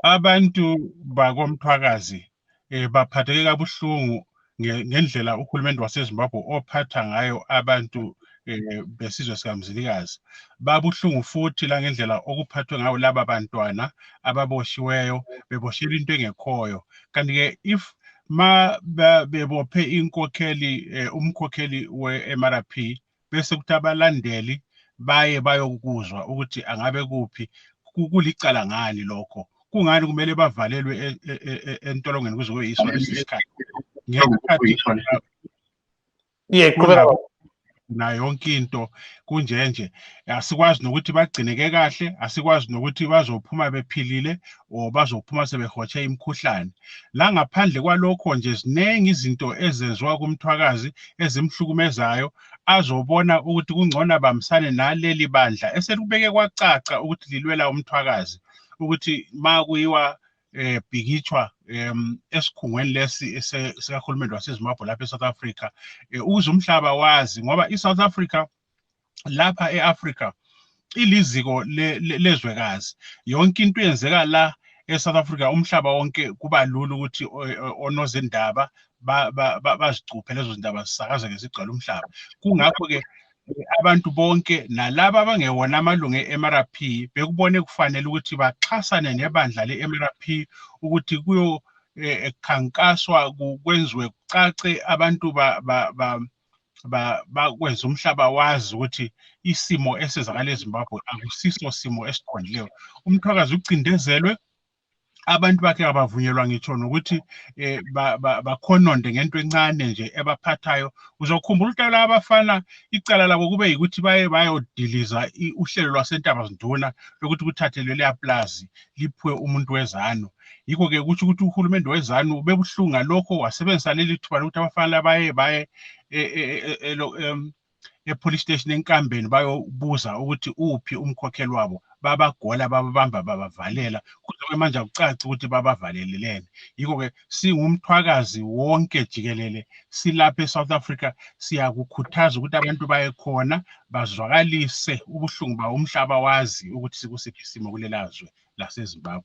Abantu bakomthwakazi baphatheke kabuhlungu ngendlela uhulumende waseZimbabwe ophatha ngayo abantu besizwe sikaMzilikazi. Babuhlungu futhi la ngendlela okuphathwe ngayo laba bantwana ababoshiweyo, beboshelwa into engekhoyo. Kanti-ke if bebophe umkhokheli we-MRP, bese kuthi abalandeli baye bayokuzwa ukuthi angabe kuphi kulicala ngani lokho. Kungani kumele bavalelwe entolongweni kuze kube yiso lesikhathi ngesikhathi na yonke into kunjenje. Asikwazi nokuthi bagcineke kahle, asikwazi nokuthi bazophuma bephilile or bazophuma sebehotshe imikhuhlane. La ngaphandle kwalokho nje ziningi izinto ezenziwa kumthwakazi ezimhlukumezayo, azobona ukuthi kungcono bambisane naleli bandla eselibeke kwacaca ukuthi lilwela umthwakazi, ukuthi makuyiwa bhikishwa esikhungweni lesi sikahulumende waseZimbabwe lapha eSouth Africa, ukuze umhlaba wazi ngoba iSouth Africa lapha eAfrica iliziko lezwekazi. Yonke into eyenzeka la eSouth Africa umhlaba wonke kuba lula ukuthi onozindaba bazicuphe lezo zindaba zisakazeke zigcwala umhlaba. Kungakho-ke abantu bonke nalabo abangewona amalungu e-MRP bekubone kufanele ukuthi baxhasane nebandla le-MRP ukuthi khankaswa kwenziwe kucace abantu bakwenza umhlaba wazi ukuthi isimo esenzakala eZimbabwe akusiso simo esiqondileyo. Umthwakazi ucindezelwe, abantu bakhe abavunyelwa ngitsho nokuthi bakhononde ngento encane nje ebaphathayo. Uzokhumbula ukuthi laba abafana icala labo kube yikuthi bayodiliza uhlelo lwaseNtabazinduna lokuthi kuthathelwe leya plazi liphiwe umuntu weZanu. Yikho-ke kusho ukuthi uhulumende weZanu ubebuhlungu ngalokho, wasebenzisa leli thuba lokuthi abafana baye e-police station enkambeni bayobuza ukuthi uphi umkhokheli wabo, babagola bababamba babavalela kuze manje akucaci ukuthi babavaleleleni. Yikho-ke singumthwakazi wonke jikelele silapha eSouth Africa siyakukhuthaza ukuthi abantu baye khona bazwakalise ubuhlungu bawo, umhlaba wazi ukuthi sikusiphi isimo kulelazwe laseZimbabwe.